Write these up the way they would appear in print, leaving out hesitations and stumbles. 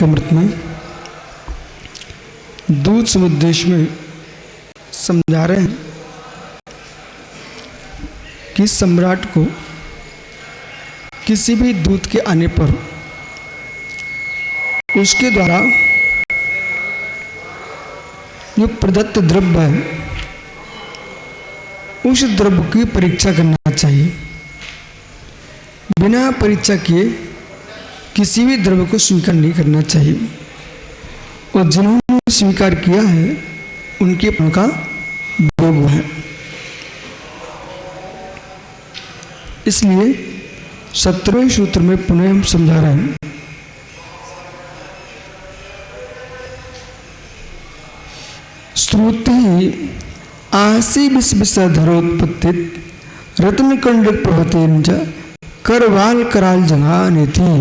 वाक्यामृत में दूत समुद्देश में समझा रहे हैं कि सम्राट को किसी भी दूत के आने पर उसके द्वारा जो प्रदत्त द्रव्य है उस द्रव्य की परीक्षा करना चाहिए। बिना परीक्षा किए किसी भी द्रव्य को स्वीकार नहीं करना चाहिए और जिन्होंने स्वीकार किया है उनके उनका भोग है। इसलिए 17वें सूत्र में पुनः हम समझा रहे हैं श्रुति आसी विषधरोत्पत्तित रत्नकंड प्रभतेन च करवाल कराल जंगाने थी।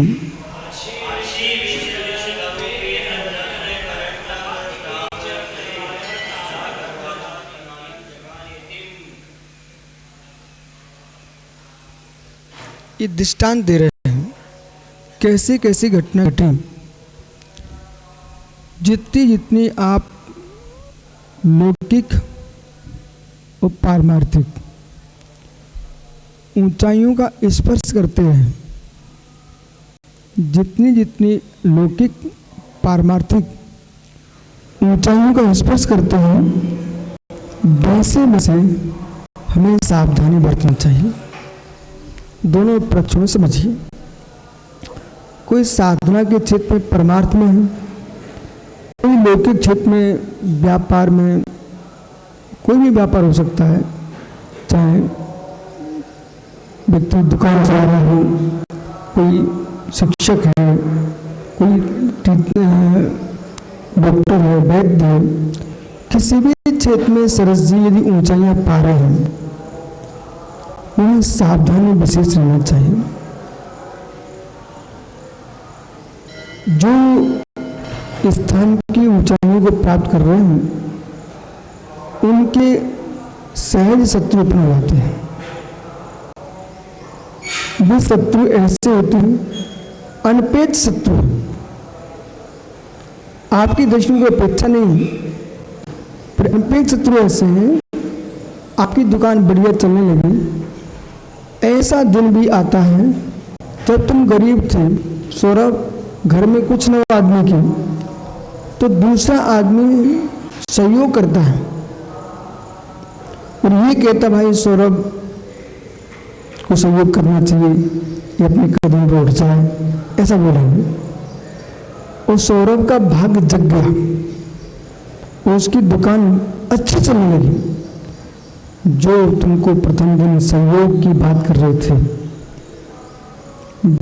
ये दृष्टांत दे रहे हैं कैसे कैसी घटना घटी। जितनी जितनी आप लौकिक और पारमार्थिक ऊंचाइयों का स्पर्श करते हैं, जितनी जितनी लौकिक पारमार्थिक ऊंचाइयों का स्पर्श करते हैं वैसे वैसे हमें सावधानी बरतना चाहिए। दोनों पक्षों में समझिए। कोई साधना के क्षेत्र में परमार्थ में है, कोई लौकिक क्षेत्र में व्यापार में, कोई भी व्यापार हो सकता है, चाहे व्यक्ति दुकान चला रहा हो, कोई शिक्षक है, कोई डॉक्टर है, वैद्य है, किसी भी क्षेत्र में सरस जी यदि ऊंचाइयां पा रहे हैं वह सावधानी विशेष रहना चाहिए। जो स्थान की ऊंचाइयों को प्राप्त कर रहे हैं उनके सहज शत्रु उत्पन्न हो जाते हैं। वे शत्रु ऐसे होते हैं अनपेक्ष शत्रु, आपकी दृष्टि को अपेक्षा नहीं है, पर अनपेक्ष शत्रु ऐसे हैं आपकी दुकान बढ़िया चलने लगी। ऐसा दिन भी आता है जब तुम गरीब थे सौरभ, घर में कुछ न आदमी की, तो दूसरा आदमी सहयोग करता है और ये कहता भाई सौरभ को सहयोग करना चाहिए, ये अपने कदम पर उठ जाए, ऐसा बोलेंगे। और सौरभ का भाग्य जग गया और उसकी दुकान अच्छी चलने लगी। जो तुमको प्रथम दिन सहयोग की बात कर रहे थे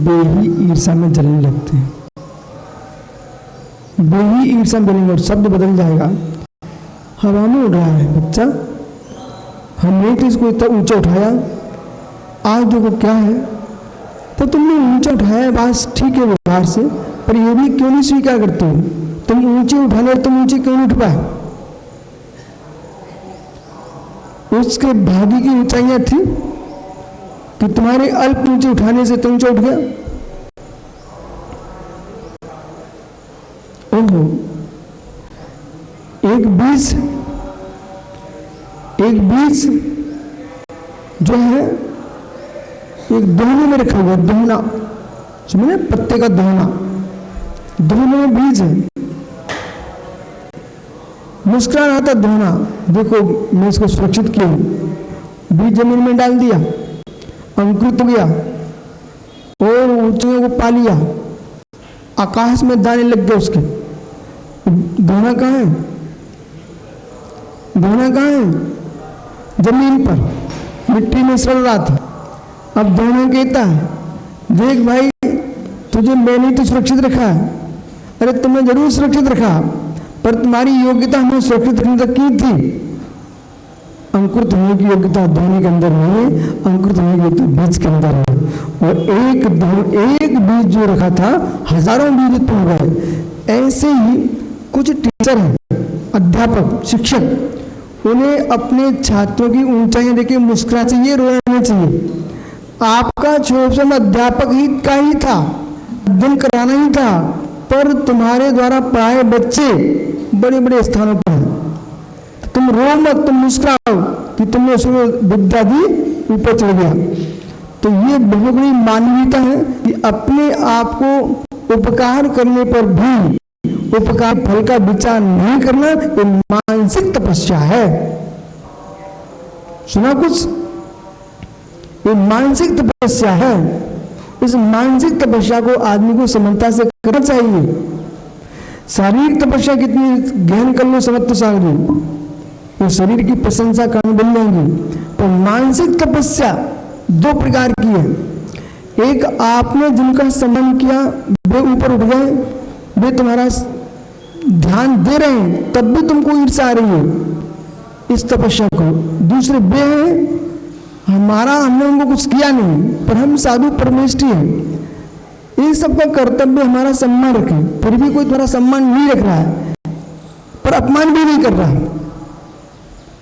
वे ही ईर्षा में जलने लगते हैं, वे ही ईर्षा में जलेंगे और शब्द बदल जाएगा। हवा में उड़ रहा है बच्चा, हमने तो इसको इतना ऊंचा उठाया, आज देखो क्या है। तो तुमने ऊंचा उठाया है, बात ठीक है व्यवहार से, पर ये भी क्यों नहीं स्वीकार करते हो? तुम ऊंचे उठाने तुम ऊंचे क्यों नहीं उठ पाए? उसके भाग्य की ऊंचाइयां थी कि तुम्हारे अल्प ऊंचे उठाने से तुम ऊंचा उठ गया। ओहो, एक बीज जो है एक दोहने में रखा हुआ, दोहना समझे, पत्ते का दोहना, दोहने में बीज है। मुस्कुराना आता दोहना, देखो मैं इसको सुरक्षित किया, बीज जमीन में डाल दिया, अंकुरित हो गया और ऊंचाइयों को पा लिया, आकाश में दाने लग गए उसके। दोहना कहाँ है? दोहना कहाँ है? जमीन पर मिट्टी में सड़ रहा था। अब दोहना कहता है देख भाई तुझे मैंने तो सुरक्षित रखा है। अरे तुमने जरूर सुरक्षित रखा, पर तुम्हारी योग्यता हमें सुरक्षित रखने तक की थी। अंकुरित होने की योग्यता दोहने के अंदर नहीं है, अंकुरित होने की योग्यता बीज के अंदर है। और एक बीज जो रखा था हजारों बीज उत्पन्न हो गए। ऐसे ही कुछ टीचर हैं, अध्यापक, शिक्षक, उन्हें अपने छात्रों की ऊंचाइयां देखे मुस्कुरा चाहिए, रोना चाहिए। आपका छोटा अध्यापक ही का ही था, अध्ययन कराना ही था, पर तुम्हारे द्वारा पढ़ाए बच्चे बड़े बड़े स्थानों पर हैं। तुम रो मत, तुम मुस्कुराओ कि तुमने उसको विद्या दी, ऊपर चढ़ गया। तो ये बहुत बड़ी मानवीयता है कि अपने आप को उपकार करने पर भी उपकार फल का विचार नहीं करना, ये मानसिक तपस्या है। सुना कुछ? ये मानसिक तपस्या है। इस मानसिक तपस्या को आदमी को समझता से करना चाहिए। शारीरिक तपस्या कितनी गहन कर लो समझ तो सागरी, वो शरीर की प्रशंसा कारण बन जाएंगी। पर मानसिक तपस्या दो प्रकार की है। एक, आपने जिनका सम्मान किया वे ऊपर उठ गए, वे तुम्हारा ध्यान दे रहे हैं, तब भी तुमको ईर्ष्या आ रही है इस तपस्या को। दूसरे वे हैं, हमने उनको कुछ किया नहीं पर हम साधु परमेष्ठी हैं, इन सबका कर्तव्य हमारा सम्मान रखें, फिर भी कोई तुम्हारा सम्मान नहीं रख रहा है पर अपमान भी नहीं कर रहा है,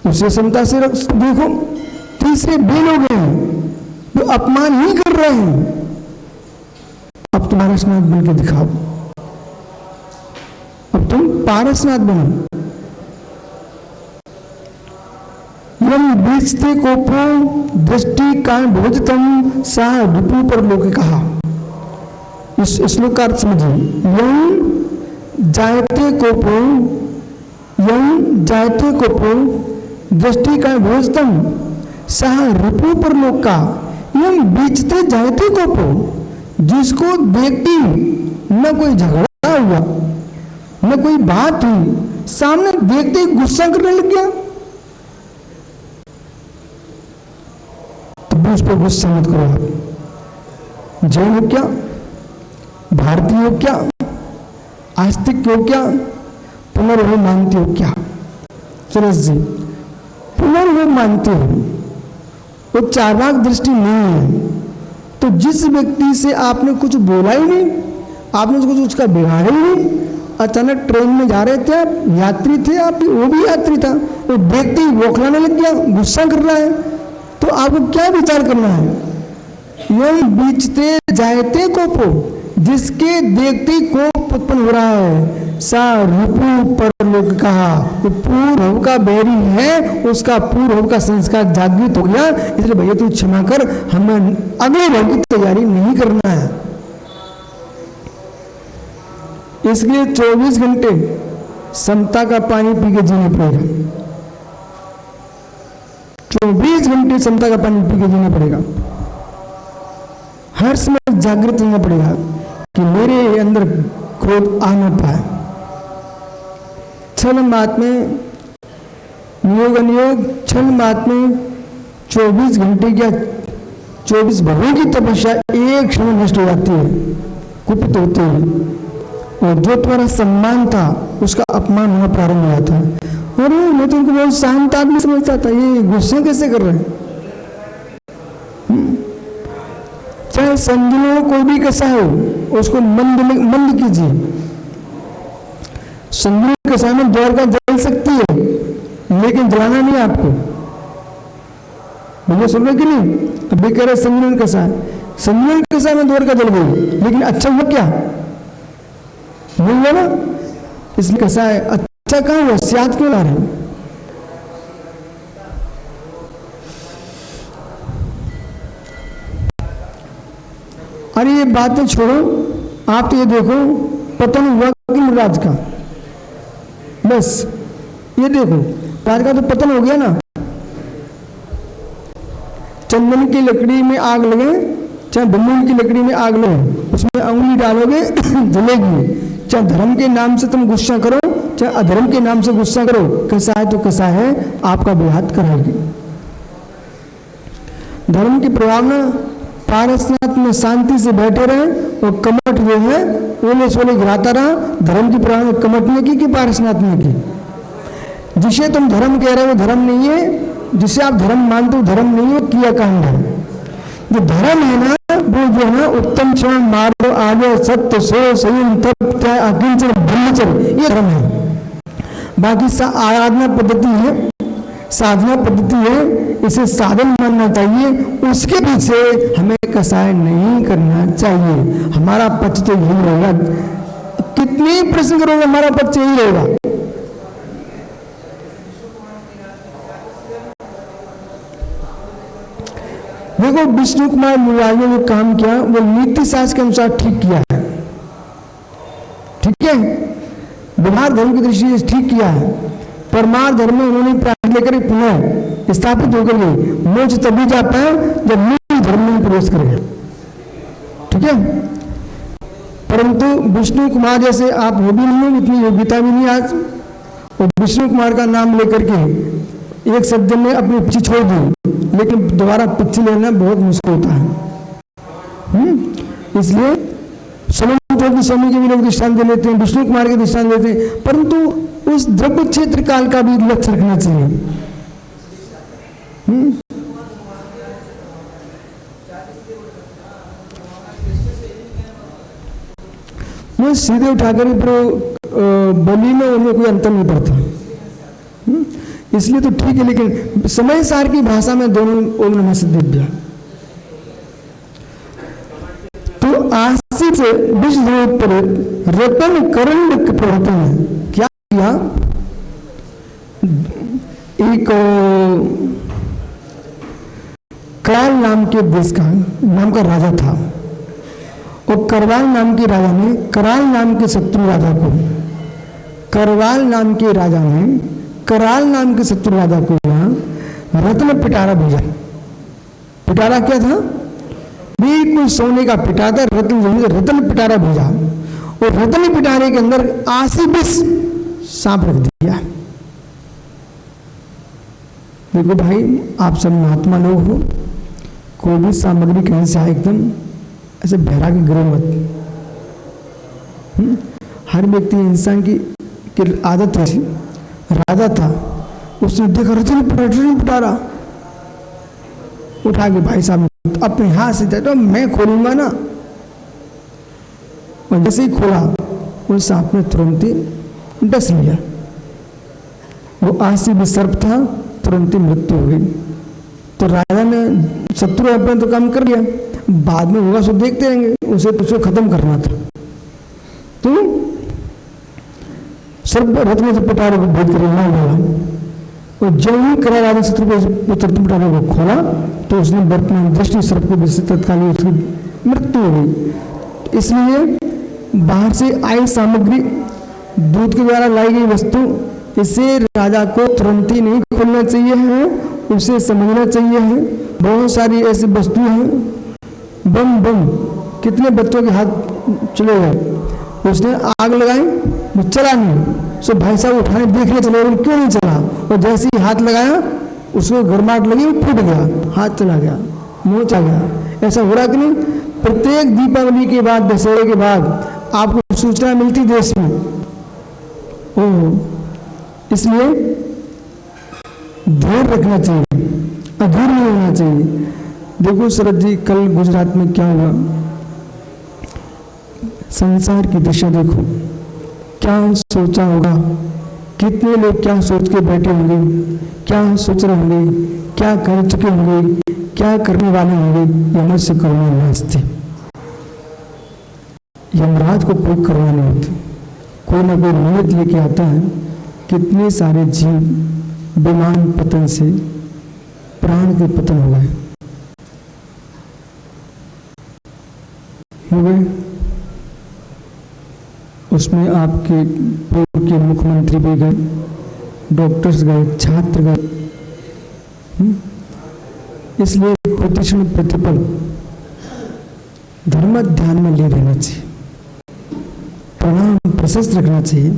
उसे समता से देखो। तीसरे वे लोग हैं जो अपमान ही कर रहे हैं, अब तुम्हारा स्नात बन के दिखाओ, अब तुम पारसनाथ बनो। यम बीजते कोपो दृष्टि कान भोजतम सा रिपु पर लोके कहा। इस श्लोक का अर्थ समझिए। यम जायते कोपो दृष्टि कान भोजतम सा रिपु पर लोका। यम बीजते जायते कोपो, जिसको देखती न कोई झगड़ा हुआ न कोई बात हुई, सामने देखते ही गुस्सा करने लग गया, तो उस पर गुस्सा मत करो। आप जैन हो क्या, भारतीय हो क्या, आस्तिक हो क्या, पुनर्भव मानते हो क्या? सुरेश जी, पुनर्भव मानते हो, वो चार्वाक दृष्टि नहीं है। तो जिस व्यक्ति से आपने कुछ बोला ही नहीं, आपने कुछ उसका बिगाड़ा ही नहीं, अचानक ट्रेन में जा रहे थे आप, यात्री थे आप, वो भी यात्री था, वो देखते ही बौखलाने लग गया, गुस्सा कर रहा है, तो आपको क्या विचार करना है? यम बीचते जायते कोपो, जिसके देखते ही कोप उत्पन्न हो रहा है, सा रूपु परलोक कहा, वो पूर्व का बैरी है, उसका पूर्व का संस्कार जागृत हो गया, इसलिए भैया तू क्षमा कर, हमें अगले भव की तैयारी नहीं करना है। इसलिए 24 घंटे समता का पानी पी के जीना पड़ेगा, 24 घंटे समता का पानी पी के जीना पड़ेगा। हर समय जागृत रहना पड़ेगा कि मेरे अंदर क्रोध आ न पाए। क्षण मात्र में नियोग अनियोग, क्षण मात्र में 24 घंटे या 24 भवों की तपस्या एक क्षण में नष्ट हो जाती है, कुपित होती है, और जो तुम्हारा सम्मान था उसका अपमान होना प्रारंभ हुआ था। अरे मैं तो उनको बहुत शांत आदमी समझता था, ये गुस्सा कैसे कर रहे हैं? चाहे संजनो कोई भी कैसा हो, उसको मंद कीजिए। संजनो कैसा में द्वारका जल सकती है, लेकिन जलाना नहीं आपको। मुझे सुन रहे कि नहीं? अभी कह रहे संजनो कैसा है, संजनो कैसा में द्वारका जल गई, लेकिन अच्छा हुआ क्या? मिल गया ना? इसलिए कैसा है, अच्छा कहाँ हुआ, सियात क्यों ला रहे हैं? अरे ये बातें छोड़ो, आप तो ये देखो पतन हुआ कि राज का, बस ये देखो राज का तो पतन हो गया ना। चंदन की लकड़ी में आग लगे, चाहे बम्बूल की लकड़ी में आग लगे, उसमें अंगुली डालोगे जलेगी। चाहे धर्म के नाम से तुम गुस्सा करो, चाहे अधर्म के नाम से गुस्सा करो, कैसा है तो कैसा है, आपका विघात कराएगी। धर्म की प्रभावना, पारसनाथ में शांति से बैठे रहे और कमठ जो है ओले सोले गिराता रहा। धर्म की प्रभावना कमठ ने की कि पारसनाथ ने की? जिसे तुम धर्म कह रहे हो धर्म नहीं है, जिसे आप धर्म मानते हो धर्म नहीं हो, किया कांड है। जो धर्म है ना, वो जो है ना उत्तम क्षण मार्ग आगे सत्य सो संयम तप त्याग अकिंचन ब्रह्मचर्य, ये धर्म है। बाकी आराधना पद्धति है, साधना पद्धति है, इसे साधन मानना चाहिए, उसके पीछे हमें कसाय नहीं करना चाहिए। हमारा पक्ष तो यही रहेगा, कितने प्रश्न करोगे हमारा पक्ष यही रहेगा। देखो विष्णु कुमार मुरारी ने जो काम किया वो नीति शास्त्र के अनुसार ठीक किया है, ठीक है, व्यवहार धर्म की दृष्टि से ठीक किया है। परमार्थ धर्म में उन्होंने प्राण लेकर पुनः स्थापित होकर गई। मोक्ष तभी जा पाए जब मूल धर्म में प्रवेश करेगा, ठीक है। परंतु विष्णु कुमार जैसे आप हो भी नहीं, इतनी योग्यता भी नहीं आज, और विष्णु कुमार का नाम लेकर के एक शब्द में अपनी पिछी छोड़ दी, लेकिन दोबारा पिछी लेना बहुत मुश्किल होता है। इसलिए सोमनाथ स्वामी के भी लोग दृष्टांत दे लेते हैं, विष्णु कुमार के दृष्टांत देते हैं, परंतु उस द्रव्य क्षेत्र काल का भी लक्ष्य रखना चाहिए। मैं सीधे उठाकर बलि में उनमें कोई अंतर नहीं पड़ता, इसलिए तो ठीक है। लेकिन समय सार की भाषा में दोनों ओम नमः सिद्धिभ्या। तो आशी से विश्व पर रतन करण प्रवर्तन है। क्या किया? एक कराल नाम के देश का नाम का राजा था, और करवाल नाम के राजा ने कराल नाम के शत्रु राजा को, करवाल नाम के राजा ने कराल नाम के शत्रु राजा को यहाँ रत्न पिटारा भेजा। पिटारा क्या था? बिल्कुल सोने का पिटारा, रत्न पिटारा भेजा, और रत्न पिटारे के अंदर 80 विष सांप रख दिया। देखो भाई, आप सब महात्मा लोग हो, कोई भी सामग्री कहीं से आए एकदम ऐसे बहरा के गिरो मत। हर व्यक्ति इंसान की आदत है। राजा था, उसने देखा रतन पिटारा, उठा के भाई साहब अपने हाथ से तो मैं खोलूंगा ना, और जैसे ही खोला उस सांप ने तुरंत ही डस लिया। वो आसी भी सर्प था, तुरंत ही मृत्यु हो गई। तो राजा ने शत्रु अपने तो काम कर लिया, बाद में होगा सो देखते रहेंगे, उसे तो उसको खत्म करना था। तो सर्प रत्न से पिटारे को भेद कर मार डाला, और जब ही करा राजा शत्रु को रत्न पिटारे को खोला तो उसने वर्तमान दृष्टि सर्प को तत्काल उसकी मृत्यु हो गई। इसलिए बाहर से आई सामग्री, दूध के द्वारा लाई गई वस्तु, इसे राजा को तुरंत ही नहीं खोलना चाहिए है, उसे समझना चाहिए है। बहुत सारी ऐसी वस्तुएं हैं, बम बम कितने बच्चों के हाथ चले गए, उसने आग लगाई, वो चला नहीं, सो भाई साहब उठाने देखने चले, क्यों नहीं चला, और जैसे ही हाथ लगाया उसको गर्माहट लगी, वो फूट गया, हाथ चला गया, मोच आ गया। ऐसा हो रहा कि नहीं? प्रत्येक दीपावली के बाद, दशहरे के बाद आपको सूचना मिलती देश में। इसलिए धैर्य रखना चाहिए, अधूर नहीं होना चाहिए। देखो शरद जी, कल गुजरात में क्या हुआ, संसार की दिशा देखो, क्या सोचा होगा, कितने लोग क्या सोच के बैठे होंगे, क्या सोच रहे होंगे, क्या कर चुके होंगे, क्या करने वाले होंगे। यमराज से करुणा नास्ति, यमराज को कोई करुणा नहीं होती, कोई ना कोई नियत लेके आता है। कितने सारे जीव विमान पतन से प्राण के पतन हो गए, उसमें आपके पूर्व के मुख्यमंत्री भी गए, डॉक्टर्स गए, छात्र गए। इसलिए प्रतिक्षण प्रतिपल धर्म ध्यान में ले रहना चाहिए, प्रणाम प्रशस्त रखना चाहिए।